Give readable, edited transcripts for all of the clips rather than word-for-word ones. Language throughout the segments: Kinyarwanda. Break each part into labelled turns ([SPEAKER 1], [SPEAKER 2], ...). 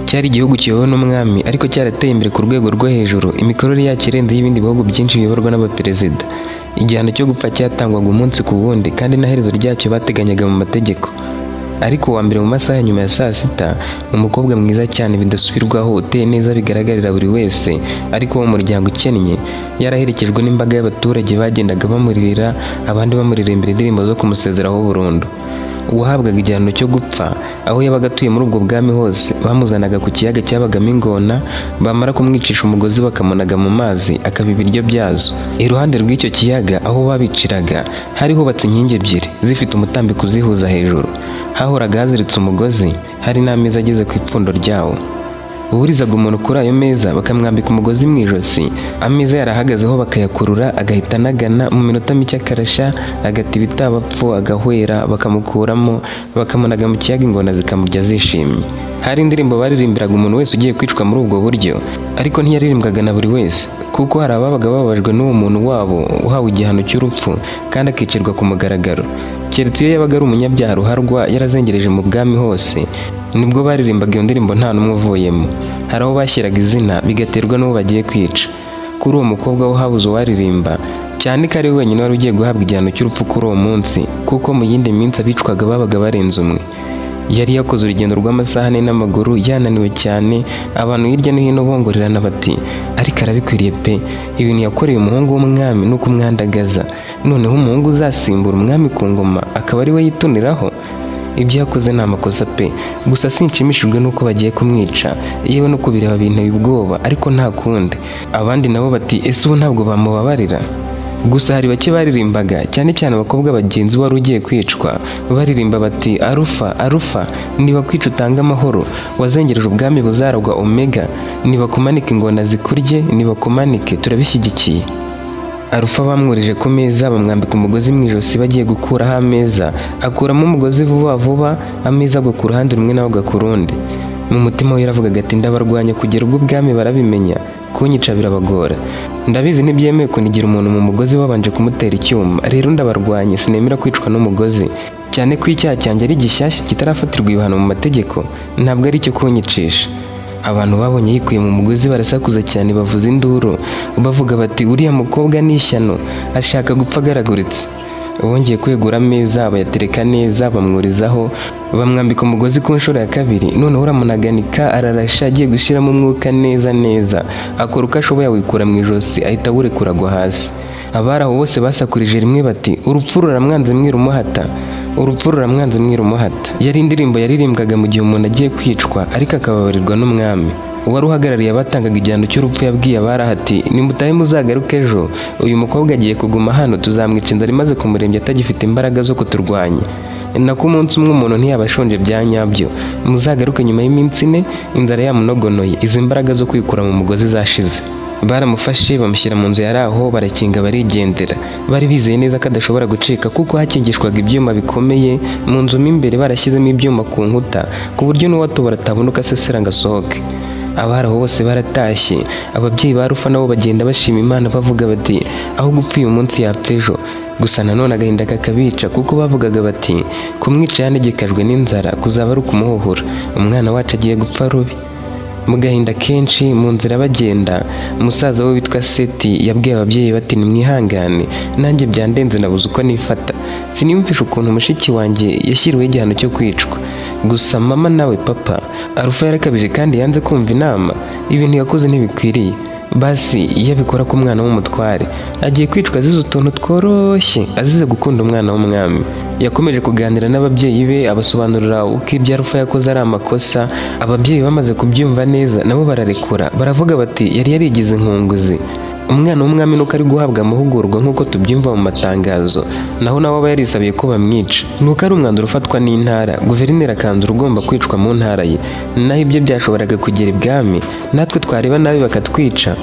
[SPEAKER 1] cyari igihugu kiyobowe n'umwami ariko cyarateye imbere ku rwego rwo hejuru, imikorere yacyo irenze y'ibindi bihugu byinshi biyoborwa n'abaperezida. Igihano cyo gupfa cyatangwaga umunsi ku wundi kandi n'iherezo ryacyo bateganyaga mu mategeko. Ariko uwa mbere mu masaha nyuma ya saa sita, umukobwa mwiza cyane bidasubirwaho uteye neza bigaragarira buri wese ariko wo mu muryango ukennye, yaraherekejwe n'imbaga y'abaturage bagendaga bamuririra, abandi bamuririmbira indirimbo zo kumusezeraho burundu. Uwahabwaga igihano cyo gupfa aho yabaga atuye muri ubwo bwami hose, bamuzanaga ku kiyaga cyabagamo ingona, bamara kumwicisha umugozi bakamunaga mu mazi akaba ibiryo byazo. Iruhande rw'icyo kiyaga aho babiciraga hari hubatse inkingi ebyiri zifite umutambiko uzihuza hejuru. Hahoraga haziritse umugozi, hari n'ameza ageze ku ipfundo ryawo. Burizaga umuntu kuri ayo meza bakamwambika umugozi mu ijosi, ameza yarahagazeho bakayakurura agahita anagana, mu minota mike akarasha, agata ibitabapfu agahwera, bakamukuramo bakamunaga mu kiyaga ingona zikamurya zishimye. Hari indirimbo baririmbiraga umuntu wese ugiye kwicwa muri ubwo buryo, ariko ntiyaririmbwaga na buri wese kuko hari ababaga bababajwe n'uwo muntu wabo uhawe igihano cy'urupfu kandi akicirwa ku mugaragaro. Keretse iyo yabaga ari umunyabyaha ruharwa yarazengereje mu bwami hose, nibwo baririmbaga iyo ndirimbo nta n'umwe uvuyemo. Hari aho bashyiraga izina bigaterwa n'uwo bagiye kwica. Kuri uwo mukobwa wo habuze uwaririmba, cyane ko ari we wenyine wari ugiye guhabwa igihano cy'urupfu kuri uwo munsi, kuko mu yindi minsi abicwaga babaga barenze umwe. Yari yakoze urugendo rw'amasaha ane n'amaguru, yananiwe cyane, abantu hirya no hino bongorerana bati ariko arabikwiriye pe, ibintu yakoreye umuhungu w'umwami ni ukumwandagaza, noneho umuhungu uzasimbura umwami ku ngoma akaba ari we yituniraho. Ibyo yakoze ni amakosa pe, gusa sinshimishijwe n'uko bagiye kumwica, yewe no kubireba binteye ubwoba ariko nta kundi. Abandi nabo bati ese ubu ntabwo bamubabarira? Gusa hari bake baririmbaga, cyane cyane abakobwa bagenzi wari ugiye kwicwa, baririmba bati arufa arufa, niba kwica utanga amahoro, wazengereje ubwami buzaragwa omega, niba kumanika ingona zikurye, niba kumanike turabishyigikiye. Arufa bamwurije ku meza bamwambika umugozi mu ijosi bagiye gukuraho ameza, akuramo umugozi vuba vuba, ameza agwa ku ruhande rumwe nawe agwa ku rundi. Mu mutima we yaravugaga ati ndabarwanya kugera ubwo ubwami barabimenya, kunyica birabagora. Ndabizi ntibyemewe kunigira umuntu mu mugozi wabanje kumutera icyuma, rero ndabarwanye, sinemera kwicwa n'umugozi, cyane ko icyaha cyanjye ari gishyashya kitarafatirwa ibihano mu mategeko, ntabwo ari cyo kunyicisha. Abantu babonye yikuye mu mugozi barasakuza cyane, bavuza induru bavuga bati uriya mukobwa ni ishyano, ashaka gupfa agaraguritse. Bongeye kwegura ameza bayatereka neza, bamwurizaho, bamwambika umugozi ku nshuro ya kabiri, noneho uramunaganika ararasha agiye gushyiramo umwuka neza neza, akora uko ashoboye awikura mu ijosi ahita awurekura agwa hasi. Abari aho bose basakurije rimwe bati urupfu ruramwanze mwirumuhata, urupfu ruramwanze mwirumuhata. Yari indirimbo yaririmbwaga mu gihe umuntu agiye kwicwa ariko akababarirwa n'umwami. Uwari uhagarariye abatangaga igihano cy'urupfu yabwiye abari ati nimutahe muzagaruke ejo, uyu mukobwa agiye kuguma hano, tuzamwica inzara imaze kumurembya atagifite imbaraga zo kuturwanya. Nako umunsi umwe umuntu ntiyaba ashonje bya nyabyo, muzagaruke nyuma y'iminsi ine inzara yamunogonoye, izi mbaraga zo kwikura mu mugozi zashize. Baramufashe bamushyira mu nzu yari aho, barakinga barigendera. Bari bizeye neza ko adashobora gucika kuko hakingishwaga ibyuma bikomeye, mu nzu mo imbere barashyizemo ibyuma ku nkuta ku buryo n'uwatobora atabona uko asesera ngo asohoke. Abari aho bose baratashye, ababyeyi ba Rufa nabo bagenda bashima Imana bavuga bati aho gupfa uyu munsi yapfa ejo. Gusa nanone agahinda kakabica kuko bavugaga bati kumwica yanegekajwe n'inzara kuzaba ari ukumuhuhura, umwana wacu agiye gupfa rubi. Mu gahinda kenshi mu nzira bagenda, umusaza we witwa Seti yabwiye ababyeyi bati nimwihangane, nanjye byandenze nabuze uko nifata, siniyumvisha ukuntu mushiki wanjye yashyiriweho igihano cyo kwicwa. Gusa mama nawe papa, Arufa yarakabije kandi yanze kumva inama, ibintu yakoze ntibikwiriye. Basi iyo abikora ku mwana w'umutware, agiye kwicwa azize utuntu tworoshye, azize gukunda umwana w'umwami. Yakomeje kuganira n'ababyeyi be abasobanurira uko ibyo Arufa yakoze ari amakosa. Ababyeyi bamaze kubyumva neza nabo bararekura, baravuga bati yari yarigize inkunguzi. Umwana w'umwami nuko ari guhabwa amahugurwa nk'uko tubyumva mu matangazo, naho nawe aba yarisabiye ko bamwica. Nuko ari umwanzuro ufatwa n'intara, guverineri akanzura ugomba kwicwa mu ntara ye. Naho ibyo byashoboraga kugera ibwami, natwe twareba nabi bakatwica,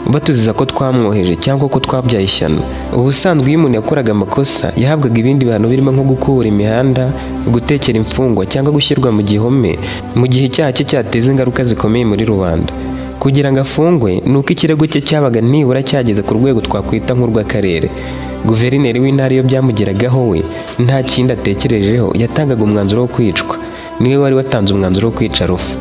[SPEAKER 1] batuziza ko twamwoheje cyangwa ko twabyaye ishyano. Ubusanzwe iyo umuntu yakoraga amakosa yahabwaga ibindi bihano birimo nko gukubura imihanda, gutekera imfungwa cyangwa gushyirwa mu gihome mu gihe icyaha cye cyateza ingaruka zikomeye muri rubanda. Kugira ngo afungwe nuko ikirego cye cyabaga nibura cyageze ku rwego twakwita nk'urw'akarere. Guverineri w'intara iyo byamugeragaho we nta kindi atekerejeho, yatangaga umwanzuro wo kwicwa. Niwe wari watanze umwanzuro wo kwica Rufa.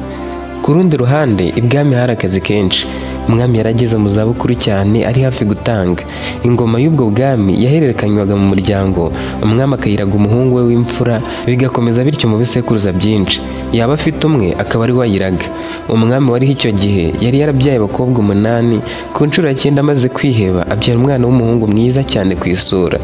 [SPEAKER 1] Ku rundi ruhande ibwami hari akazi kenshi. Umwami yarageze mu zabukuru cyane, ari hafi gutanga. Ingoma y'ubwo bwami yahererekanywaga mu muryango, umwami akayiraga umuhungu we w'imfura, bigakomeza bityo mu bisekuruza byinshi. Yaba afite umwe akaba ari we ayiraga. Umwami wariho icyo gihe yari yarabyaye abakobwa 8, ku nshuro ya 9 amaze kwiheba abyara umwana w'umuhungu mwiza cyane ku isura.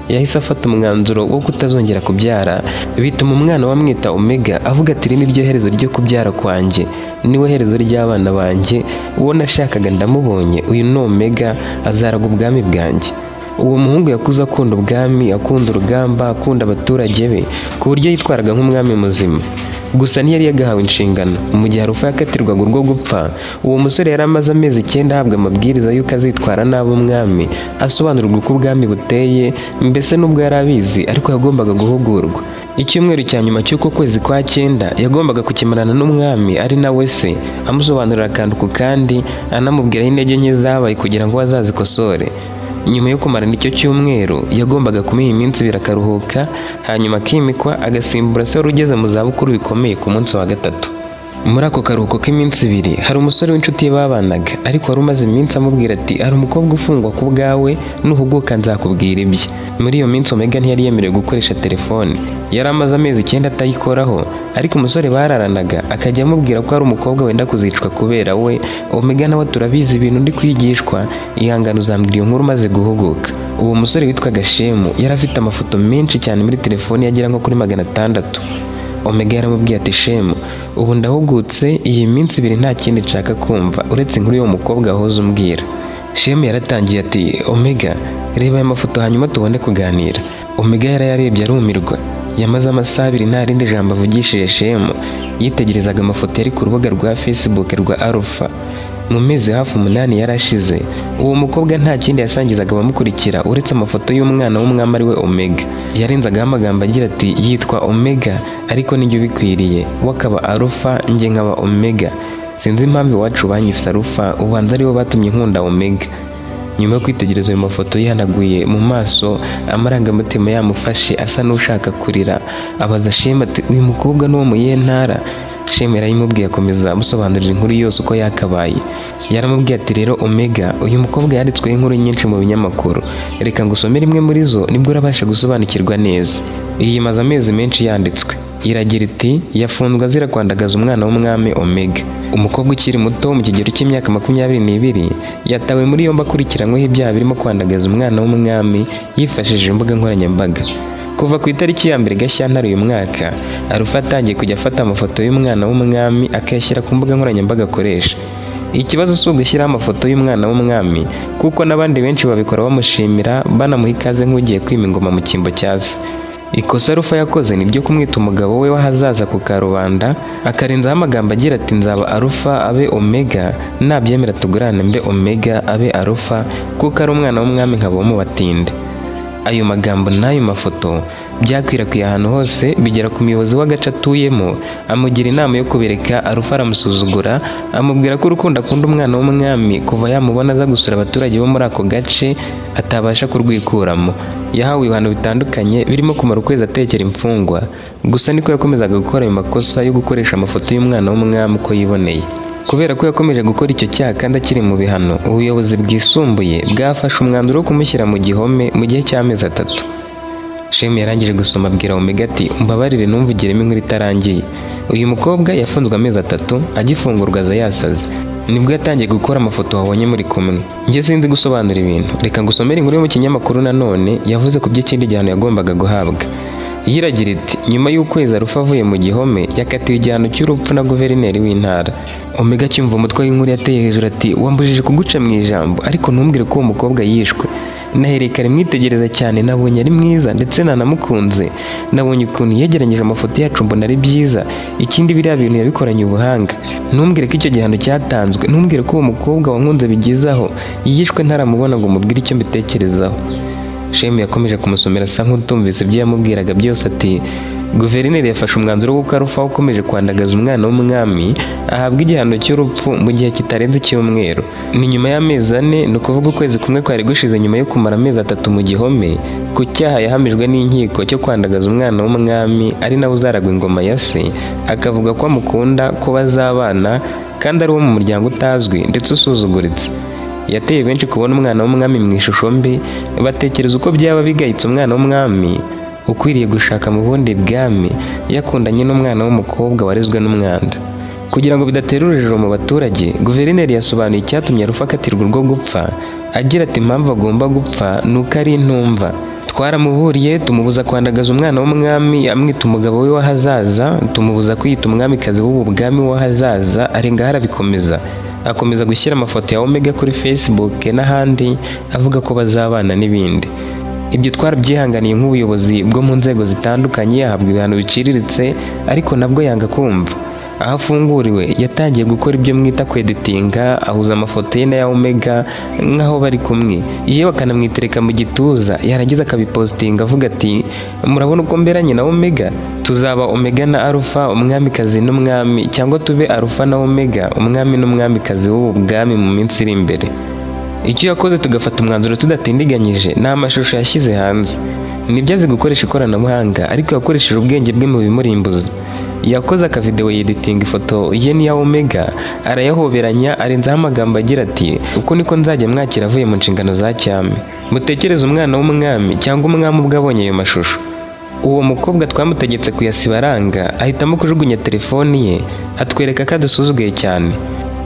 [SPEAKER 1] Yahise afata umwanzuro wo kutazongera kubyara, bituma umwana wamwita Omega avuga ati iri ni ryo herezo ryo kubyara kwanjye, niwe herezo ry'abana banjye, uwo nashakaga ndamubonye, uyu ni Omega azaraga ubwami bwanjye. Uwo muhungu yakuze akunda ubwami, akunda urugamba, akunda abaturage be, ku buryo yitwaraga nk'umwami muzima. Gusa ntiyari yagahawe inshingano. Mu gihe Arufa yakatirwaga urwo gupfa, uwo musore yari amaze amezi 9 ahabwa amabwiriza y'uko azitwara nabi umwami, asobanurirwa uko ubwami buteye, mbese n'ubwo yari abizi ariko yagombaga guhugurwa. Icyumweru cya nyuma cy'uko kwezi kwa 9 yagombaga kukimarana n'umwami ari nawe se, amusobanurira akantu ku kandi, anamubwiraho intege nke zabaye kugira ngo azazikosore. Nyuma yo kumarana icyo cyumweru yagombaga kumuha iminsi 2 akaruhuka, hanyuma akimikwa agasimbura se wari ugeze mu zabukuru bikomeye ku munsi wa 3. Muri ako karuhuko k'iminsi 2 hari umusore w'inshuti ye babanaga, ariko wari umaze iminsi amubwira ati hari umukobwa ufungwa ku bwawe, nuhuguka nzakubwira ibye. Muri iyo minsi Omega ntiyari yemerewe gukoresha telefone, yari amaze amezi 9 atayikoraho, ariko umusore bararanaga akajya amubwira ko hari umukobwa wenda kuzicwa kubera we. Omega nawe turabizi ibintu ndi kwigishwa, ihangana uzambwira iyo nkuru maze guhuguka. Uwo musore witwaga Shemu yari afite amafoto menshi cyane muri telefone yagera nko kuri 600. Omega yaramubwiye ati Shemu, ubu ndahugutse, iyi minsi 2 nta kindi nshaka kumva uretse inkuru y'uwo mukobwa wahoze umbwira. Shemu yaratangiye ati Omega, reba aya mafoto hanyuma tubone kuganira. Omega yarayarebye arumirwa. Yamaze amasaha 2 nta rindi jambo avugishije Shemu, yitegerezaga amafoto yari ku rubuga rwa Facebook rwa Arufa. Mu mezi hafi 8 yarashize, uwo mukobwa nta kindi yasangizaga abamukurikira uretse amafoto y'umwana w'umwami ari we Omega. Yarenzagaho amagambo agira ati yitwa Omega ariko nijye ubikwiriye, wakaba Arufa njye nkaba Omega. Sinzi impamvu iwacu banyise Arufa, ubanza aribo batumye nkunda Omega. Nyuma yo kwitegereza ayo mafoto yihanaguye mu maso, amarangamutima yamufashe asa n'ushaka kurira, abaza Shemu ati uyu mukobwa ni uwo mu yihe ntara? Shemu yarayimubwiye akomeza amusobanurira inkuru yose uko yakabaye. Yaramubwiye ati rero Omega, uyu mukobwa yanditsweho inkuru nyinshi mu binyamakuru, reka ngusomere imwe muri zo nibwo urabasha gusobanukirwa neza. Iyi imaze amezi menshi yanditswe. Iragira iti yafunzwe azira kwandagaza umwana w'umwami Omega. Umukobwa ukiri muto mu kigero cy'imyaka 22 yatawe muri yombi akurikiranyweho ibyaha birimo kwandagaza umwana w'umwami yifashishije imbuga nkoranyambaga. Kuva ku itariki ya 1 Gashyantare uyu mwaka, Arufa atangiye kujya afata amafoto y'umwana w'umwami akayashyira ku mbuga nkoranyambaga akoresha. Ikibazo si ugushyiraho amafoto y'umwana w'umwami, kuko n'abandi benshi babikora bamushimira, banamuha ikaze nk'ugiye kwima ingoma mu cyimbo cya se. Ikosa Arufa yakoze ni ryo kumwita umugabo we w'ahazaza ku karubanda, akarenzaho amagambo agira ati nzaba Arufa abe Omega, nabyemera tugurane mbe Omega abe Arufa, kuko ari umwana w'umwami nkaba umubatinde. Ayo magambo n'ayo mafoto byakwirakwiye ahantu hose, bigera ku muyobozi w'agace atuyemo, amugira inama yo kubireka. Arufa aramusuzugura, amubwira ko urukundo akunda umwana w'umwami kuva yamubona aza gusura abaturage bo muri ako gace atabasha kurwikuramo. Yahawe ibihano bitandukanye birimo kumara ukwezi atekera imfungwa. Gusa niko yakomezaga gukora ayo makosa yo gukoresha amafoto y'umwana w'umwami uko yiboneye. Kubera ko yakomeje gukora icyo cyaha kandi akiri mu bihano, ubuyobozi bwisumbuye bwafashe umwanzuro wo kumushyira mu gihome mu gihe cy'amezi 3. Shemu yarangije gusoma abwira Omega ati umbabarire numvugiremo inkuru itarangiye. Uyu mukobwa yafunzwe amezi 3, agifungurwa aza yasaze. Nibwo yatangiye gukora amafoto wabonye muri kumwe. Njye sinzi gusobanura ibintu, reka ngusomere inkuru yo mu kinyamakuru nanone yavuze ku by'ikindi gihano yagombaga guhabwa. Yiragira iti nyuma y'ukwezi Arufa avuye mu gihome yakatiwe igihano cy'urupfu na guverineri w'intara. Omega cyumva umutwe w'inkuru yateye hejuru ati wambujije kuguca mu ijambo, ariko ntumbwire ko uwo mukobwa yishwe. Nahereye kare mwitegereza cyane, nabonye ari mwiza ndetse nanamukunze. Nabonye ukuntu yegeranyije amafoto yacu mbona ari byiza, ikindi biriya bintu yabikoranye ubuhanga. Ntumbwire ko icyo gihano cyatanzwe, ntumbwire ko uwo mukobwa wankunze bigizaho yishwe ntaramubona ngo mubwire icyo mbitekerezaho. Shemu yakomeje kumusomera asa nk'utumvise ibyo yamubwiraga byose ati Guverineri yafashe umwanzuro w'uko Alpha ukomeje kwandagaza umwana w'umwami ahabwa igihano cy'urupfu mu gihe kitarenze icyumweru. Ni nyuma y'amezi 4, ni ukuvuga ukwezi kumwe kwari gushize nyuma yo kumara amezi 3 mu gihome ku cyaha yahamijwe n'inkiko cyo kwandagaza umwana w'umwami ari nawe uzaragwa ingoma ya se, akavuga ko amukunda, ko bazabana kandi ari uwo mu muryango utazwi ndetse usuzuguritse. Yateye benshi kubona umwana w'umwami mu ishusho mbi, batekereza uko byaba bigayitse umwana w'umwami ukwiriye gushaka mu bundi bwami yakundanye n'umwana w'umukobwa warezwe n'umwanda. Kugira ngo bidatera urujijo mu baturage, guverineri yasobanuye icyatumye Alpha akatirwa urwo gupfa, agira ati impamvu agomba gupfa ni uko ari intumva. Twaramuburiye tumubuza kwandagaza umwana w'umwami amwita umugabo we w'ahazaza, tumubuza kwiyita umwamikazi w'ubu bwami w'ahazaza, arenga harabikomeza. Akomeza gushyira amafoto ya Omega kuri Facebook n'ahandi avuga ko bazabana n'ibindi. Ibyo twarabyihanganiye nk'ubuyobozi bwo mu nzego zitandukanye, ahabwa ibihano biciriritse ariko nabwo yanga kumva. Aho afunguriwe yatangiye gukora ibyo mwita kweditinga, ahuza amafoto ye n'aya Omega nk'aho bari kumwe, yewe akanamwitereka mu gituza, yarangiza akabipostinga avuga ati murabona uko mberanye na Omega, tuzaba Omega na Alpha umwamikazi n'umwami, cyangwa tube Alpha na Omega umwami n'umwamikazi w'ubu bwami mu minsi iri imbere. Icyo yakoze tugafata umwanzuro tudatindiganyije ni amashusho yashyize hanze. Nibyo azi gukoresha ikoranabuhanga ariko yakoresheje ubwenge bwe mu bimurimbuza. Yakoze akavideo yeditinga ifoto ye n'iya Omega, arayahoberanya arenzaho amagambo agira ati uko niko nzajya mwakira avuye mu nshingano za cyami. Mutekereze umwana w'umwami cyangwa umwami ubwo abonye ayo mashusho. Uwo mukobwa twamutegetse kuyasiba aranga, ahitamo kujugunya telefoni ye, atwereka ko adusuzuguye cyane.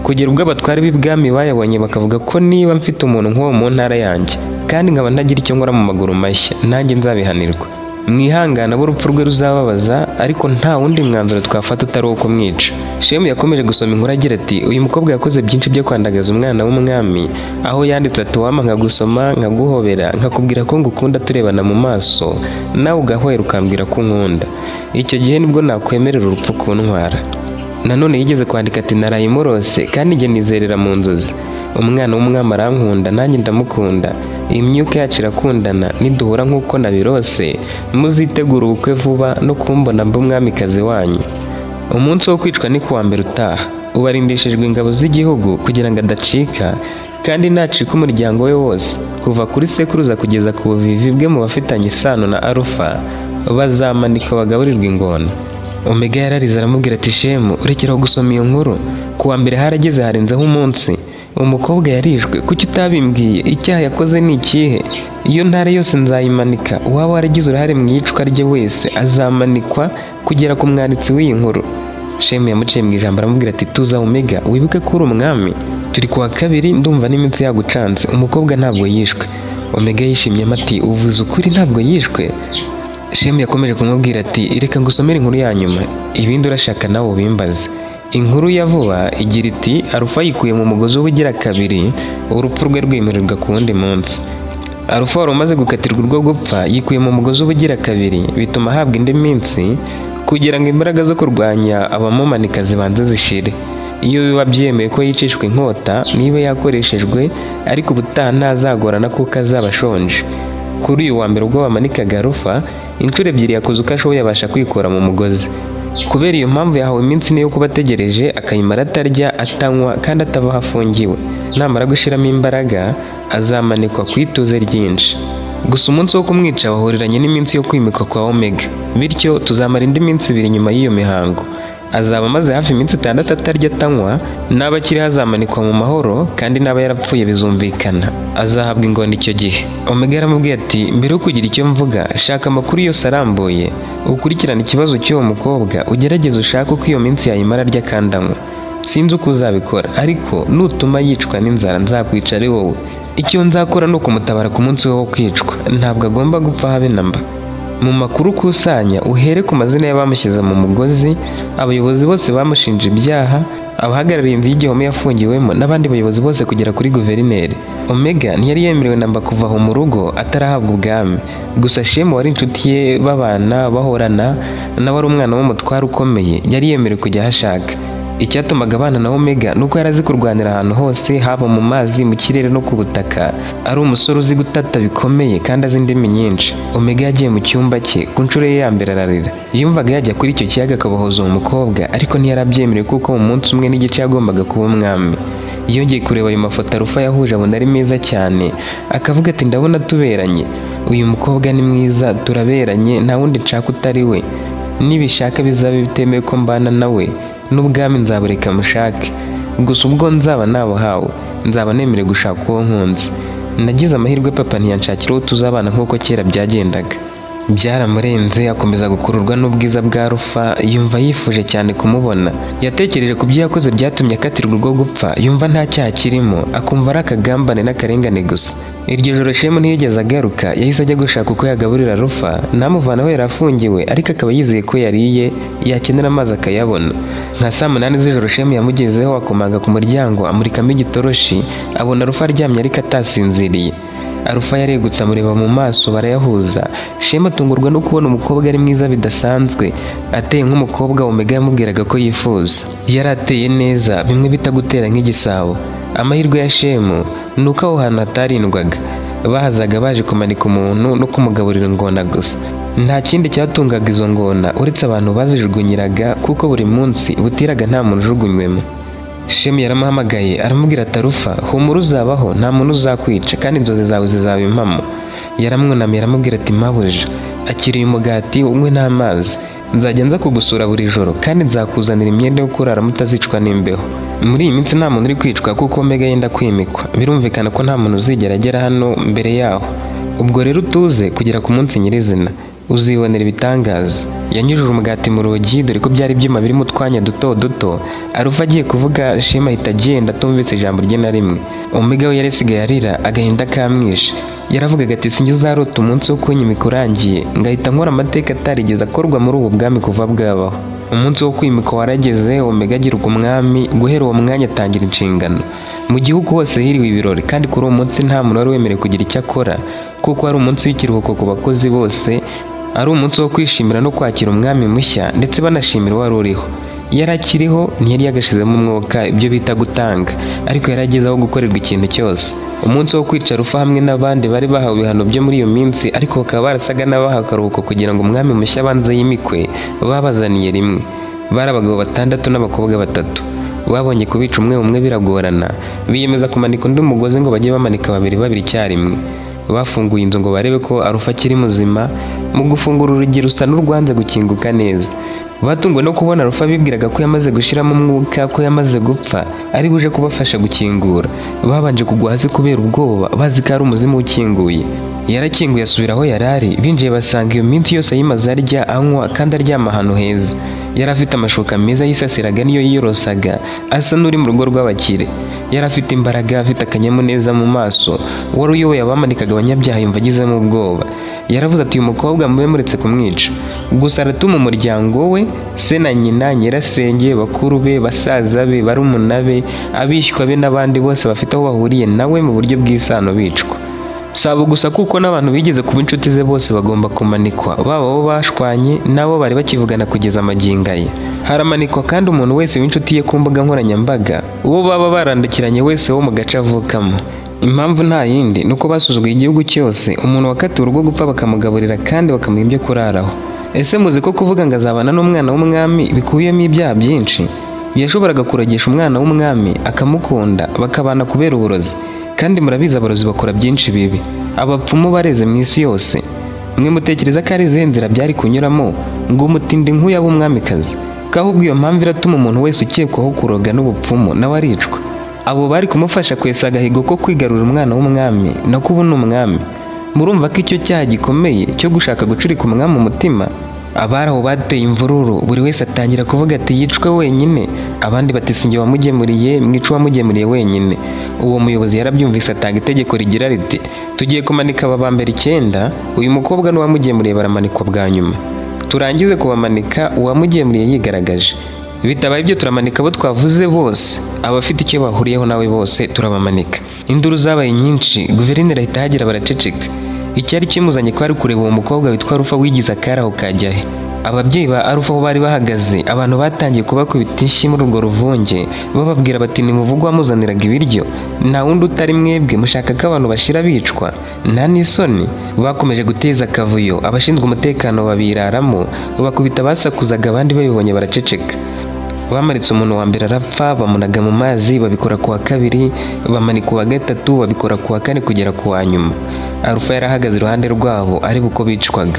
[SPEAKER 1] Kugera ubwo abatwari b'ibwami bayabonye bakavuga ko niba mfite umuntu nk'uwo mu ntara yanjye kandi nkaba ntagira icyo nkora mu maguru mashya, nanjye nzabihanirwa. Mwihangana urupfu rwe ruzababaza, ariko nta wundi mwanzuro twafata utari uwo kumwica. Shemu yakomeje gusoma inkuru agira ati uyu mukobwa yakoze byinshi byo kwandagaza umwana w'umwami, aho yanditse ati wampa nkagusoma, nkaguhobera, nkakubwira ko ngukunda turebana mu maso, nawe ugahwera ukambwira ko unkunda. Icyo gihe nibwo nakwemerera urupfu kuntwara. Nanone yigeze kwandika ati naraye murose kandi njye nizerera mu nzozi. Umwana w'umwami arankunda nanjye ndamukunda, imyuka yacu irakundana, niduhura nk'uko nabirose muzitegura ubukwe vuba no kumbona mba umwamikazi wanyu. Umunsi wo kwicwa ni kuwa mbere utaha, ubarindishijwe ingabo z'igihugu kugira ngo adacika kandi nacika umuryango we wose, kuva kuri sekuruza kugeza ku buvivi bwe mu bafitanye isano na Alpha bazamanika bagaburirwa ingona. Omega yararize aramubwira ati Shemu urekeraho gusoma iyo nkuru, kuwa mbere harageze harenzeho umunsi, umukobwa yarishwe, kuki utabimbwiye? Icyaha yakoze ni ikihe? Iyo ntara yose nzayimanika, uwaba waragize uruhare mu iyicwa rye wese azamanikwa kugera ku mwanditsi w'iyi nkuru. Shemu yamuciye mu ijambo aramubwira ati tuza Omega, wibuke ko uri umwami, turi kuwa kabiri, ndumva n'iminsi yagucanze, umukobwa ntabwo yishwe. Omega yishimye ati uvuze ukuri, ntabwo yishwe. Shemu yakomeje kumubwira ati reka ngusomere inkuru ya nyuma, ibindi urashaka nawe ubimbaze. Inkuru ya vuba igira iti Alpha yikuye mu mugozi w'ubugira kabiri, urupfu rwe rwemererwa ku wundi munsi. Alpha wari umaze gukatirwa urwo gupfa yikuye mu mugozi w'ubugira kabiri, bituma ahabwa indi minsi kugira ngo imbaraga zo kurwanya abamumanika zibanze zishire. Iyo biba byemeye ko yicishwa inkota niba yakoreshejwe, ariko ubutaha ntazagorana kuko azaba ashonje. Kuri uyu wa mbere ubwo bamanikaga Alpha, inshuro 2 yakoze uko ashoboye abasha kwikora mu mugozi. Kubera iyo mpamvu yahawe iminsi niyo kuba ategereje, akayimara atarya atanywa kandi atava aho afungiwe. Namara gushiramo imbaraga azamanikwa ku ituze ryinshi. Gusa umunsi wo kumwica wahuriranye n'iminsi yo kwimikwa kwa Omega, bityo tuzamara indi minsi 2 nyuma y'iyo mihango. Azaba amaze hafi iminsi 6 atarya atanywa, n'aba akiri hazamanikwa mu mahoro kandi n'aba yarapfuye bizumvikana, azahabwa ingona icyo gihe. Omega yaramubwiye ati mbere yo kugira icyo mvuga, shaka amakuru yose arambuye, ukurikirana ikibazo cy'uwo mukobwa, ugerageze ushake uko iyo minsi yayimara arya kandi anywa. Sinzi uko uzabikora, ariko nutuma yicwa n'inzara nzakwica ari wowe. Icyo nzakora ni ukumutabara ku munsi we wo kwicwa, ntabwo agomba gupfa habe namba. Mu makuru ukusanya uhere ku mazina y'abamushyize mu mugozi, abayobozi bose bamushinja ibyaha, abahagarariye inzu y'igihome yafungiwemo n'abandi bayobozi bose kugera kuri guverineri. Omega ntiyari yemerewe namba kuva aho mu rugo atarahabwa ubwami. Gusa Shemu wari inshuti ye babana bahorana, nawe ari umwana w'umutware ukomeye, yari yemerewe kujya ahashaka. Icyatumaga abana na Omega nuko yari azi kurwanira ahantu hose, haba mu mazi, mu kirere no ku butaka. Ari umusore uzi gutata bikomeye kandi azi indimi nyinshi. Omega yagiye mu cyumba cye ku nshuro ye ya mbere ararira. Yumvaga yajya kuri icyo kiyaga akabohoza uwo mukobwa, ariko ntiyarabyemerewe kuko mu munsi umwe n'igice yagombaga kuba umwami. Yongeye kureba ayo mafoto Alpha yahuje abona ari meza cyane, akavuga ati ndabona tuberanye. Uyu mukobwa ni mwiza, turaberanye, nta wundi nshaka utari we. Nibishaka bizabe bitemewe ko mbana nawe, n'ubwami nzabureka mushake. Gusa ubwo nzaba nabuhawe, nzaba nemerewe gushaka uwo nkunze. Nagize amahirwe papa ntiyanshakira uwo tuzabana nk'uko kera byagendaga. Byaramurenze, akomeza gukururwa n'ubwiza bwa Alpha, yumva yifuje cyane kumubona. Yatekereje ku byo yakoze byatumye akatirwa urwo gupfa, yumva nta cyaha kirimo, akumva ari akagambane n'akarengane gusa. Iryo joro Shemu ntiyigeze agaruka, yahise ajya gushaka uko yagaburira Alpha, ntamuvana aho yari afungiwe, ariko akaba yizeye ko yariye, yakenera amazi akayabona. Nka saa 8 z'ijoro Shemu yamugezeho, akomanga ku muryango, amurikamo igitoroshi, abona Alpha aryamye ariko atasinziriye. Alpha yaregutse amureba mu maso, barayahuza. Shemu atungurwa no kubona umukobwa ari mwiza bidasanzwe, ateye nk'umukobwa Omega yamubwiraga ko yifuza. Yari ateye neza, bimwe bita gutera nk'igisabo. Amahirwe ya Shemu ni uko aho hantu hatarindwaga. Bahazaga baje kumanika umuntu no kumugaburira ingona gusa. Nta kindi cyatungaga izo ngona uretse abantu bazijugunyiraga, kuko buri munsi butiraga nta muntu ujugunywemo. Shemu yaramuhamagaye aramubwira ati Alpha, humura uzabaho, nta muntu uzakwica kandi inzozi zawe zizaba impamo. Yaramwunamiye aramubwira ati mabuja, akiriye umugati unywe n'amazi. Nzajya nza kugusura buri joro kandi nzakuzanira imyenda yo kurara mutazicwa n'imbeho. Muri iyi minsi nta muntu uri kwicwa kuko Omega yenda kwimikwa. Birumvikana ko nta muntu uzigera agera hano mbere yaho. Ubwo rero utuze kugera ku munsi nyirizina, uzibonera ibitangaza. Yanyujuje umugati mu rugi, dore ko byari ibyuma birimo utwanya duto duto. Alpha agiye kuvuga, Shemu ahita agenda atumvise ijambo rye na rimwe. Omega we yari asigaye arira, agahinda kamwishe. Yaravugaga ati sinjye uzarota umunsi wo kunyimika urangiye, ngahita nkora amateka atarigeze akorwa muri ubu bwami kuva bwabaho. Umunsi wo kwimika warageze, Omega agirwa umwami. Guhera uwo mwanya atangira inshingano. Mu gihugu hose hiriwe ibirori, kandi kuri uwo munsi nta muntu wari wemerewe kugira icyo akora, kuko ari umunsi w'ikiruhuko ku bakozi bose. Ari umunsi wo kwishimira no kwakira umwami mushya, ndetse banashimira uwari uriho. Yari akiriho, ntiyari yagashizemo umwuka, ibyo bita gutanga, ariko yari ageze aho gukorerwa ikintu cyose. Umunsi wo kwica Alpha hamwe n'abandi bari bahawe ibihano byo muri iyo minsi, ariko bakaba barasaga n'abahawe akaruhuko kugira ngo umwami mushya abanze yimikwe, babazaniye rimwe. Bari abagabo 6 n'abakobwa 3. Babonye kubica umwe biragorana, biyemeza kumanika undi mugozi ngo bajye bamanika 2 icyarimwe. Bafunguye inzu ngo barebe ko Alpha akiri muzima. Mu gufungura urugi rusa n'urwanze gukinguka neza. Batunguwe no kubona Alpha bibwiraga ko yamaze gushiramo umwuka, ko yamaze gupfa, ari buje kubafasha gukingura. Babanje kugwa hasi kubera ubwoba, bazi ko ari umuzimu ukinguye. Yarakinguye asubira aho yarari, binjiye basanga iyo minsi yose ayimaze arya, anywa kandi aryama ahantu heza. Yari afite amashuka meza yisasiraga niyo yiyorosaga, asa n'uri mu rugo rw'abakire. Yari afite imbaraga, afite akanyamuneza mu maso. Wari uyoboye abamanikaga abanyabyaha yumva agizemo ubwoba. Yaravuze ati uyu mukobwa mube muretse kumwica. Gusa aratuma umuryango we, se na nyina, nyirasenge, bakuru be, basaza be, barumuna be, abishywa be n'abandi bose bafite aho bahuriye nawe mu buryo bw'isano bicwa. Sabo gusa kuko n'abantu bigeze kuba inshuti ze bose bagomba kumanikwa, baba bo bashwanye nabo bari bakivugana kugeza amaginga ye. Haramanikwa kandi umuntu wese w'inshuti ye ku mbuga nkoranyambaga, uwo baba barandikiranye wese wo mu gace avukamo. Impamvu nta yindi nuko basuzuguye igihugu cyose, umuntu wakatiwe urwo gupfa bakamugaburira kandi bakamuha ibyo kuraraho. Ese muzi ko kuvuga ngo azabana n'umwana w'umwami bikubiyemo ibyaha byinshi? Yashoboraga kurogesha umwana w'umwami akamukunda, bakabana kubera uburozi. Kandi murabizi abarozi bakora byinshi bibi. Abapfumu bareze mu isi yose. Mwe mutekereza ko ari izihe nzira byari kunyuramo ngo umutindi nk'uyu abe umwamikazi? Kahubwo iyo mpamvu iratuma umuntu wese ukekwaho kuroga n'ubupfumu nawe aricwa. Abo bari kumufasha kwesa agahigo ko kwigarurira umwana w'umwami no kubona umwami. Murumva ko icyo cyaha gikomeye cyo gushaka gucurika umwami umutima? Abari aho bateye imvururu, buri wese atangira kuvuga ati yicwe wenyine, abandi bati sinjye wamugemuriye, mwica wamugemuriye wenyine. Uwo muyobozi yarabyumvise atanga itegeko rigira riti tugiye kumanika aba mbere 9, uyu mukobwa n'uwamugemuriye baramanikwa bwa nyuma. Turangize kubamanika, uwamugemuriye yigaragaje. Bitabaye ibyo turamanika abo twavuze bose, abafite icyo bahuriyeho nawe bose turabamanika. Induru zabaye nyinshi, guverineri ahita ahagera baraceceka. Icyari kimuzanye ko ari kureba uwo mukobwa witwa Alpha wigize akaraho kajyahe. Ababyeyi ba Arufa aho bari bahagaze, abantu batangiye kubakubita inshyi muri urwo ruvunge bababwira bati nimuvugwa muzaniraga ibiryo, nta wundi utari mwebwe mushaka ko abantu bashira bicwa, nta n'isoni. Bakomeje guteza akavuyo, abashinzwe umutekano babiraramo bakubita basakuzaga, abandi babibonye baraceceka. Bamaritse umuntu wa mbere arapfa, bamunaga mu mazi, babikora ku wa kabiri, bamanika uwa gatatu, babikora ku wa kane kugera ku wa nyuma. Arufa yarahagaze iruhande rwabo areba uko bicwaga.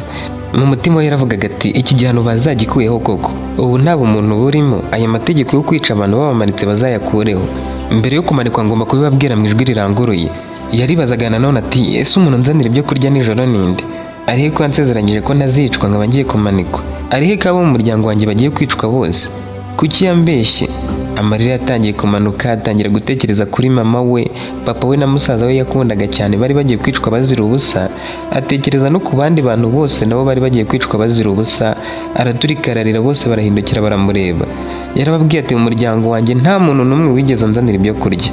[SPEAKER 1] Mu mutima we yaravugaga ati iki gihano bazagikuyeho koko, ubu nta bumuntu burimo, aya mategeko yo kwica abantu babamanitse bazayakureho. Mbere yo kumanikwa ngomba kubibabwira mu ijwi riranguruye. Yaribazaga nanone ati ese umuntu nzanira ibyo kurya nijoro ninde? Arihe ko yansezeranyije ko ntazicwa nkaba ngiye kumanikwa? Arihe ko abo mu muryango wanjye bagiye kwicwa bose? Kuki yambeshye? Amarira yatangiye kumanuka, atangira gutekereza kuri mama we, papa we na musaza we yakundaga cyane bari bagiye kwicwa bazira ubusa. Atekereza no ku bandi bantu bose nabo bari bagiye kwicwa bazira ubusa. Araturika ararira, bose barahindukira baramureba. Yarababwiye ati mu muryango wanjye nta muntu n'umwe wigeze anzanira ibyo kurya,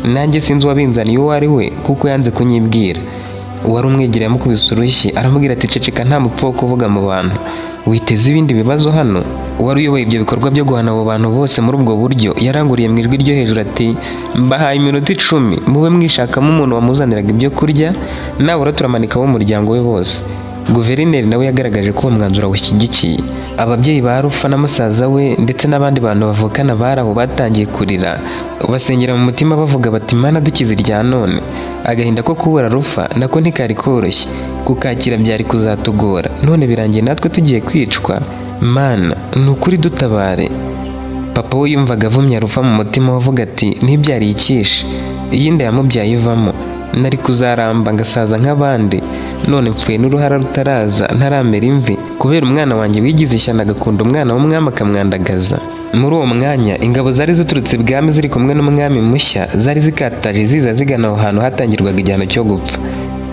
[SPEAKER 1] nanjye sinzi uwabinzaniye uwo ari we kuko yanze kunyibwira. Uwari umwegereye amukubise urushyi aramubwira ati ceceka, nta mupfu wo kuvuga mu bantu, witeze ibindi bibazo hano. Uwari uyoboye ibyo bikorwa byo guhana abo bantu bose muri ubwo buryo yaranguriye mu ijwi ryo hejuru ati mbahaye iminota 10 mube mwishakamo umuntu wamuzaniraga ibyo kurya, nabura turamanika abo muryango we bose. Guverineri nawe yagaragaje ko uwo mwanzuro awushyigikiye. Ababyeyi ba Arufa na musaza we ndetse n'abandi bantu bavukana bari aho batangiye kurira, basengera mu mutima bavuga bati Mana dukize irya none. Agahinda ko kubura Arufa nako ntikari koroshye, kukakira byari kuzatugora, none birangiye natwe tugiye kwicwa. Mana ni ukuri dutabare. Papa we yumvaga avumye Arufa mu mutima, wavuga ati ntibyari icyishe, iyi nda yamubyaye ivamo, nari kuzaramba ngasaza nk'abandi, none mpfuye n'uruhara rutaraza ntaramera imvi kubera umwana wanjye wigize ishyano agakunda umwana w'umwami akamwandagaza. Muri uwo mwanya ingabo zari ziturutse ibwami ziri kumwe n'umwami mushya zari zikataje ziza zigana aho hantu hatangirwaga igihano cyo gupfa.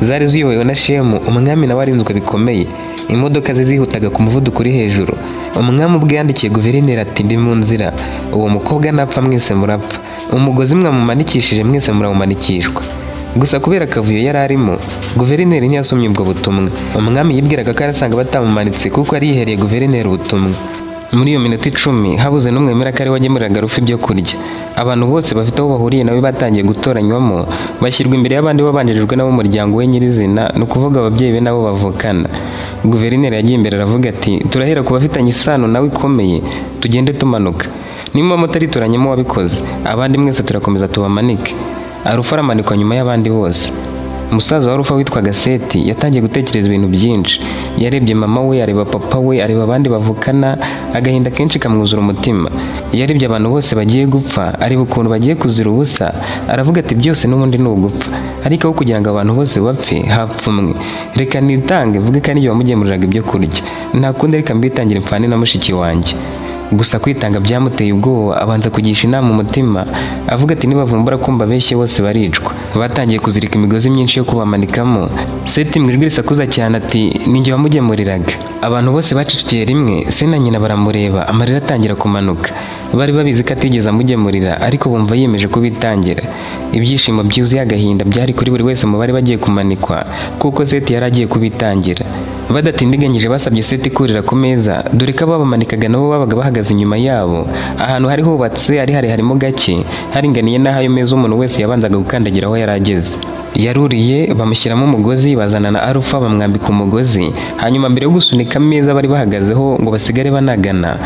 [SPEAKER 1] Zari ziyobowe na Shemu, umwami nawe arinzwe bikomeye, imodoka ze zihutaga ku muvuduko uri hejuru. Umwami ubwe yandikiye guverineri ati ndi mu nzira, uwo mukobwa napfa mwese murapfa, umugozi mwamumanikishije mwese murawumanikishwa. Gusa kubera akavuyo yari arimo, guverineri ntiyasomye ubwo butumwa. Umwami yibwiraga ko arasanga batamumanitse kuko yari yihereye guverineri ubutumwa. Muri iyo minota 10 habuze n'umwe wemera ko ari wagemuriraga Arufa ibyo kurya. Abantu bose bafite aho bahuriye nawe batangiye gutoranywamo, bashyirwa imbere y'abandi babanjirijwe nabo umuryango we nyirizina, ni ukuvuga ababyeyi be nabo bavukana. Guverineri yagiye imbere aravuga ati turahera ku bafitanye isano nawe ikomeye, tugende tumanuka. Nimba mutaritoranyemo wabikoze, abandi mwese turakomeza tubamanike. Arufa aramanikwa nyuma y'abandi bose. Umusaza wa Arufa witwaga Seti yatangiye gutekereza ibintu byinshi. Yarebye mama we, areba papa we, areba abandi bavukana, agahinda kenshi kamwuzura umutima. Yarebye abantu bose bagiye gupfa, areba ukuntu bagiye kuzira ubusa, aravuga ati byose n'ubundi ni ugupfa, ariko aho kugira ngo abantu bose bapfe hapfa umwe, reka nitange mvuge ko nijye wamugemuriraga ibyo kurya, nta kundi reka mbitangire mpfane na mushiki wanjye. Gusa kwitanga byamuteye ubwoba, abanza kugisha inama umutima, avuga ati nibavumbura kumba beshye bose baricwa. Batangiye kuzirika imigozi myinshi yo kubamanikamo. Seti mu ijwi risakuza cyane ati ninjye wamugemuriraga. Abantu bose bacicikiye rimwe, se na nyina baramureba, amarira atangira kumanuka. Bari babizi ko atigeze amugemurira, ariko bumva yiyemeje kubitangira. Ibyishimo byuzuye agahinda byari kuri buri wese mu bari bagiye kumanikwa, kuko Seti yari agiye kubitangira. Badatindiganyije basabye Seti kurira ku meza, dore ko ababamanikaga nabo babaga bahagaze inyuma yabo. Ahantu hari hubatse ari harimo gake, haringaniye n'aho ayo meza umuntu wese yabanzaga gukandagira aho yari ageze. Yaruriye bamushyiramo umugozi, bazana na Arufa bamwambika umugozi, hanyuma mbere yo gusunika ameza bari bahagazeho ngo basigare banagana,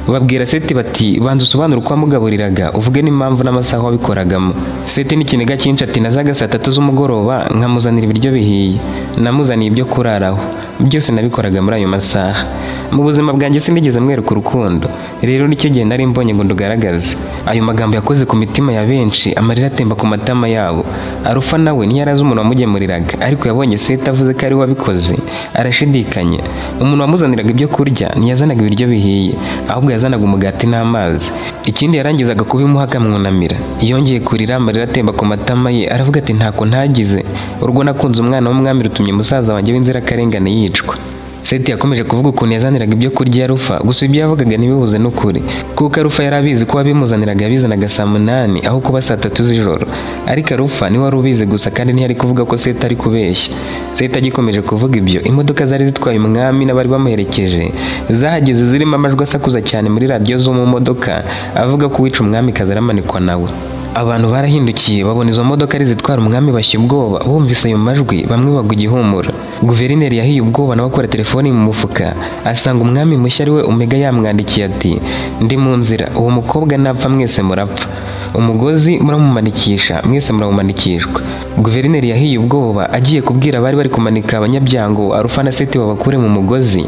[SPEAKER 1] babwira Seti bati banza usobanura uko wamugaburiraga, uvuge n'impamvu n'amasaha wabikoragamo. Seti n'ikiniga cyinshi ati nazaga saa 3 z'umugoroba nkamuzanira ibiryo bihiye, namuzaniye ibyo kuraraho, byose nabikoraga muri ayo masaha. Mu buzima bwanjye sinigeze mwereka urukundo, rero nicyo gihe nari mbonye ngo ndugaragaze. Ayo magambo yakoze ku mitima ya benshi, amarira atemba ku matama yabo. Arufa nawe ntiyarazi umuntu wamugemuriraga, ariko yabonye Seti avuze ko ari we wabikoze, arashidikanya. Umuntu wamuzaniraga ibyo kurya ntiyazanaga ibiryo bihiye, ahubwo yazanaga umugati n'amazi. Ikindi yarangizaga kubimuha akamwunamira. Yongeye kurira, amarira atemba ku matama ye, aravuga ati ntako ntagize, urwo nakunze umwana w'umwami rutumye musaza wanjye w'inzirakarengane yicwa. Seti yakomeje kuvuga ukuntu yazaniraga ibyo kurya Arufa, gusa ibyo yavugaga ntibihuze n'ukuri, kuko Arufa yari abizi ko abimuzaniraga yabizanaga saa 8 aho kuba saa 3 z'ijoro, ariko Arufa niwe wari ubizi gusa kandi ntiyari kuvuga ko Seti ari kubeshya. Seti agikomeje kuvuga ibyo, imodoka zari zitwaye umwami n'abari bamuherekeje zahageze zirimo amajwi asakuza cyane muri radiyo zo mu modoka avuga ko uwica umwami kazaramanikwa nawe. Abantu barahindukiye babona izo modoka ari zitwara umwami bashya ubwoba, bumvise ayo majwi bamwe bagwa igihumura. Guverineri yahiye ubwoba nawe akora telefoni mu mufuka asanga umwami mushya ari we Omega yamwandikiye ati ndi mu nzira, uwo mukobwa napfa mwese murapfa, umugozi muramumanikisha mwese muramumanikishwa. Guverineri yahiye ubwoba agiye kubwira abari bari kumanika abanyabyango Arufa na Seti babakure mu mugozi,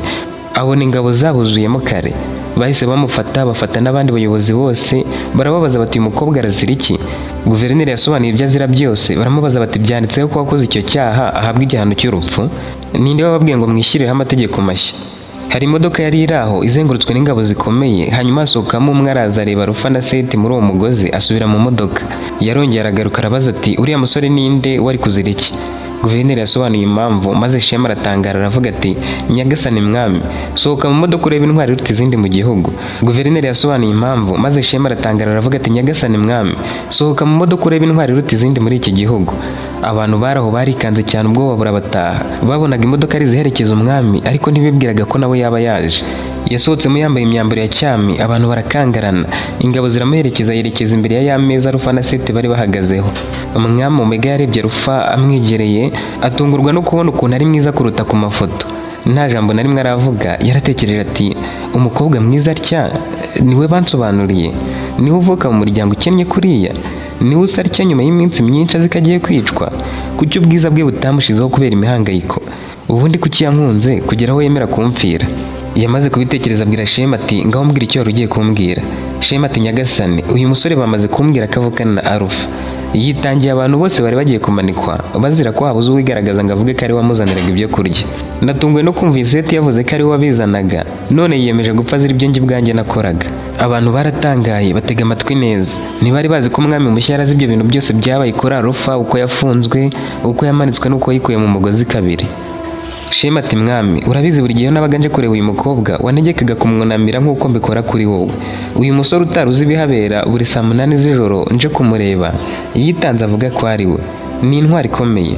[SPEAKER 1] abona ingabo zabuzuyemo kare. Bahise bamufata bafata n'abandi bayobozi bose barababaza bati uyu mukobwa arazira iki. Guverineri yasobanuye ibyo azira byose, baramubaza bati byanditseho ko wakoze icyo cyaha ahabwa igihano cy'urupfu? Ninde wababwiye ngo mwishyirireho amategeko mashya? Hari imodoka yari iraho izengurutswe n'ingabo zikomeye, hanyuma asohokamo umwe araza areba Arufa na Seti muri uwo mugozi asubira mu modoka. Yarongera aragaruka arabaza ati uriya musore ninde, wari kuzira iki? Guverineri yasobanuye impamvu maze Shema aratangara aravuga ati nyagasani mwami, sohoka mu modoka urebe intwari iruta izindi mu gihugu. Guverineri yasobanuye impamvu maze Shema aratangara aravuga ati nyagasani mwami, sohoka mu modoka urebe intwari iruta izindi muri iki gihugu. Abantu baraho barikanze cyane ubwoba burabataha, babonaga imodoka ari ziherekeza umwami ariko ntibibwiraga ko nawe yaba yaje. Yasohotsemo yambaye imyambaro ya cyami, abantu barakangarana, ingabo ziramuherekeza yerekeza imbere ya meza Arufa na Seti bari bahagazeho. Umwami Omega yarebye Arufa amwegereye, atungurwa no kubona ukuntu ari mwiza kuruta ku mafoto. Nta jambo na rimwe aravuga, yaratekereje ati umukobwa mwiza atya niwe bansobanuriye, niwe uvuka mu muryango ukennye kuriya, niwe usa atya nyuma y'iminsi myinshi azi ko agiye kwicwa. Kuki ubwiza bwe butamushizeho kubera imihangayiko? Ubundi kuki yankunze kugera aho yemera kumfira? Yamaze kubitekereza abwira Shema ati ngaho mbwira icyo wari ugiye kumbwira. Shema ati nyagasani, uyu musore bamaze kumbwira ko avukana na Arufa. Yitangiye abantu bose bari bagiye kumanikwa bazira ko habuze uwigaragaza ngo avuge ko ari wamuzaniraga ibyo kurya. Natunguwe no kumva Seti yavuze ko ari we wabizanaga, none yiyemeje gupfa azira ibyo njye ubwanjye nakoraga. Abantu baratangaye batega amatwi neza, ntibari bazi ko umwami mushya yarazi ibyo bintu byose byabaye kuri Arufa, uko yafunzwe, uko yamanitswe n'uko yikuye mu mugozi kabiri. Shema ati mwami, urabizi buri gihe nabaga nje kureba uyu mukobwa wanegekaga kumwunamira nk'uko mbikora kuri wowe. Uyu musore utaruzi ibihabera buri saa 8 z'ijoro nje kumureba, yitanze avuga ko ari we, ni intwari ikomeye.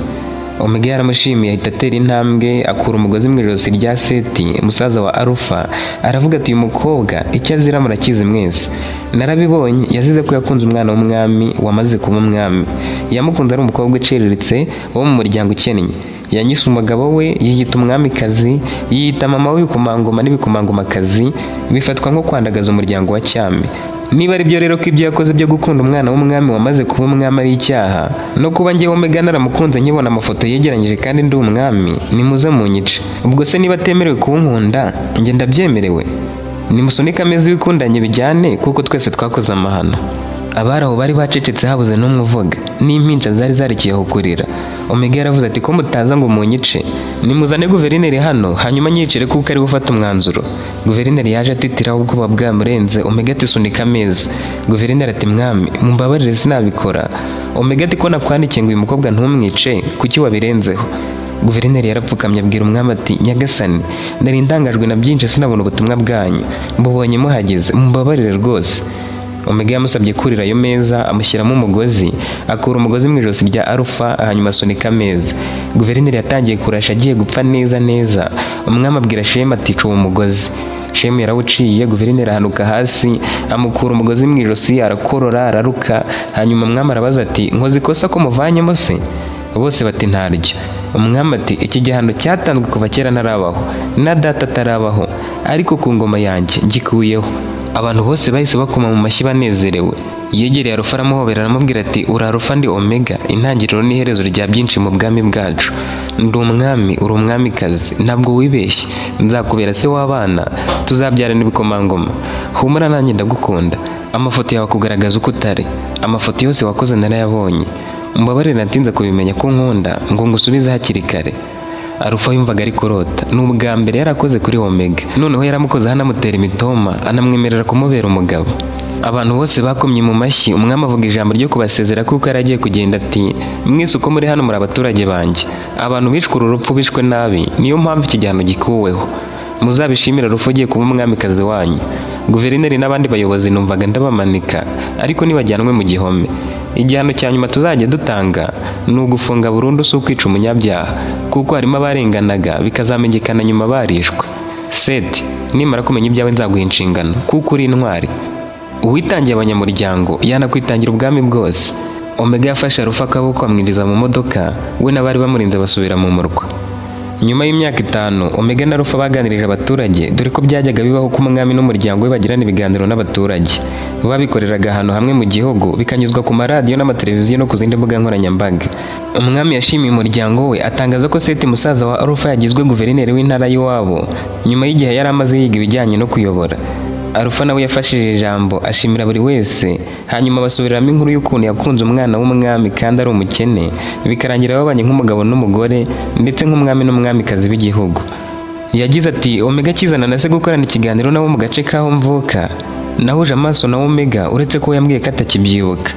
[SPEAKER 1] Omega yaramushimiye ahita atera intambwe akura umugozi mu ijosi rya Seti musaza wa Arufa, aravuga ati uyu mukobwa icyo azira murakizi mwese. Narabibonye, yazize ko yakunze umwana w'umwami wamaze kuba umwami. Yamukunze ari umukobwa uciriritse wo mu muryango ukennye. Yanyise umugabo we yiyita umwamikazi, yiyita mama w'ibikomangoma n'ibikomangomakazi, bifatwa nko kwandagaza umuryango wa cyami. Niba ari byo rero ko ibyo yakoze byo gukunda umwana w'umwami wamaze kuba umwami ari icyaha, no kuba njye Omega naramukunze nkibona amafoto yegeranyije kandi ndi umwami, nimuze munyice. Ubwo se niba atemerewe kunkunda njye ndabyemerewe? Nimusunike amezi wikundanye bijyane kuko twese twakoze amahano. Abari aho bari bacecetse habuze n'umwe uvuga, n'impinja zari zarekiyeho kurira. Omega yaravuze ati ko mutaza ngo munyice, nimuzane guverineri hano hanyuma nyicire kuko ari gufata umwanzuro. Guverineri yaje atitira ubwoba bwamurenze. Omega ati sunika ameza. Guverineri ati mwami mumbabarire sinabikora. Omega ati ko nakwandikiye ngo uyu mukobwa ntumwice, kuki wabirenzeho? Guverineri yarapfukamye abwira umwami ati nyagasani, nari ndangajwe na byinshi sinabona ubutumwa bwanyu, mbubonye muhageze, mumbabarire rwose. Omega yamusabye kurira ayo meza amushyiramo umugozi, akura umugozi mu ijosi rya Arufa hanyuma asunika ameza. Guverineri yatangiye kurasha agiye gupfa neza. Umwami abwira Shema ati cuba umugozi. Shema yarawuciye, guverineri ahanuka hasi amukura umugozi mu ijosi, arakorora araruka. Hanyuma umwami arabaza ati nkoze ikosa ko muvanyemo se? Bose bati ntaryo. Umwami ati iki gihano cyatanzwe kuva kera narabaho na data atarabaho, ariko ku ngoma yanjye ngikuyeho. Abantu bose bahise bakoma mu mashyi banezerewe. Yegereye Arufa aramuhobera aramubwira ati uri Arufa ndi Omega, intangiriro n'iherezo rya byinshi mu bwami bwacu. Ndi umwami uri umwamikazi, ntabwo wibeshye, nzakubera se w'abana, tuzabyarana ibikomangoma. Humura nanjye ndagukunda, amafoto yawe kugaragaza uko utari, amafoto yose wakoze narayabonye. Mbabarire natinze kubimenya ko nkunda ngo ngusubize hakiri kare. Arufa yumvaga ari kurota, n'ubwa mbere yarakoze kuri Omega, noneho yaramukoze hanamutera imitoma anamwemerera kumubera umugabo. Abantu bose bakomye mu mashyi, umwami avuga ijambo ryo kubasezera kuko yari agiye kugenda ati, mwese uko muri hano muri abaturage banjye, abantu bishwe uru rupfu bishwe nabi, niyo mpamvu iki gihano gikuweho. Muzabishimire Rufa ugiye kuba umwamikazi wanyu. Guverineri n'abandi bayobozi numvaga ndabamanika, ariko ntibajyanwe mu gihome. Igihano cya nyuma tuzajya dutanga ni ugufunga burundu, si ukwica umunyabyaha, kuko harimo abarenganaga bikazamenyekana nyuma barishwe. Seti, nimara kumenya ibyawe nzaguha inshingano, kuko uri intwari. Uwitangiye abanyamuryango yanakwitangira ubwami bwose. Omega yafashe Rufa akaboko amwinjiza mu modoka, we n'abari bamurinze basubira mu murwa. Nyuma y'imyaka 5, Omega na Rufa baganirije abaturage, dore ko byajyaga bibaho ko umwami n'umuryango we bagirana ibiganiro n'abaturage. Babikoreraga ahantu hamwe mu gihugu, bikanyuzwa ku maradiyo n'amateleviziyo no ku zindi mbuga nkoranyambaga. Umwami yashimiye umuryango we, atangaza ko Seti musaza wa Rufa yagizwe guverineri w'intara y'iwabo, nyuma y'igihe yari amaze yiga ibijyanye no kuyobora. Rufa nawe yafashije ijambo ashimira buri wese, hanyuma basubiramo inkuru y'ukuntu yakunze umwana w'umwami kandi ari umukene, bikarangira babanye nk'umugabo n'umugore ndetse nk'umwami n'umwamikazi b'igihugu. Yagize ati, Omega akizana na se gukorana ikiganiro nabo mu gace k'aho mvuka, nahuje amaso na Omega uretse ko yambwiye ko atakibyibuka.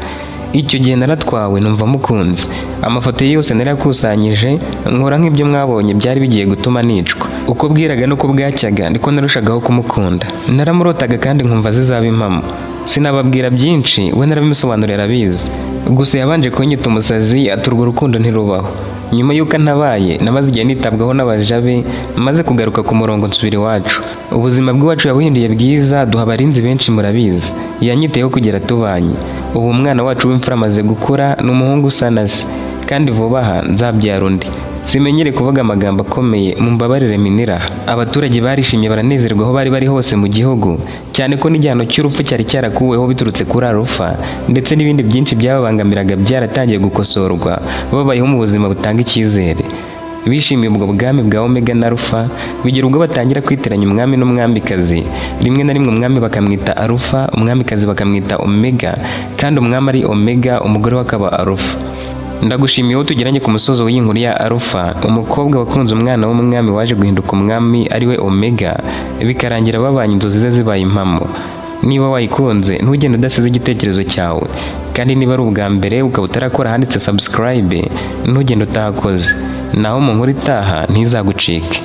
[SPEAKER 1] Icyo gihe naratwawe numva mukunze. Amafoto ye yose narakusanyije, nkora nk'ibyo mwabonye byari bigiye gutuma nicwa. Uko bwiraga nuko bwacyaga niko narushagaho kumukunda. Naramurotaga kandi nkumva zizaba impamo. Sinababwira byinshi, we narabimusobanurira abizi. Gusa yabanje kunyita umusazi, aturwa urukundo ntirubaho. Nyuma y'uko ntabaye, namaze igihe nitabwaho n'abaja be, maze kugaruka ku murongo nsubira iwacu. Ubuzima bw'iwacu yabuhinduye bwiza, duha abarinzi benshi murabizi. Yanyiteyeho kugera tubanye. Ubu umwana wacu w'imfura amaze gukura, ni umuhungu usa na se, kandi vuba aha nzabyara undi. Simenyere kuvuga amagambo akomeye, mumbabarire miniraha. Abaturage barishimye baranezerwa aho bari bari hose mu gihugu, cyane ko n'igihano cy'urupfu cyari cyarakuweho biturutse kuri Rufa, ndetse n'ibindi byinshi byababangamiraga byaratangiye gukosorwa, babayeho mu buzima butanga icyizere. Bishimiye ubwo bwami bwa Omega na Rufa, bigira ubwo batangira kwiteranya umwami n'umwamikazi. Rimwe na rimwe umwami bakamwita Rufa, umwamikazi bakamwita Omega, kandi umwami ari Omega, umugore we akaba Rufa. Ndagushimiye aho tugeranye ku musozo w'inkuru ya Rufa, umukobwa wakunze umwana w'umwami waje guhinduka umwami ariwe Omega, bikarangira babanye inzozi ze zibaye impamo. Niba wayikunze ntugende udasize igitekerezo cyawe, kandi niba ari ubwa mbere ukaba utarakora handitse subscribe, ntugende utahakoze. Naho mu nkuru itaha ntizagucike.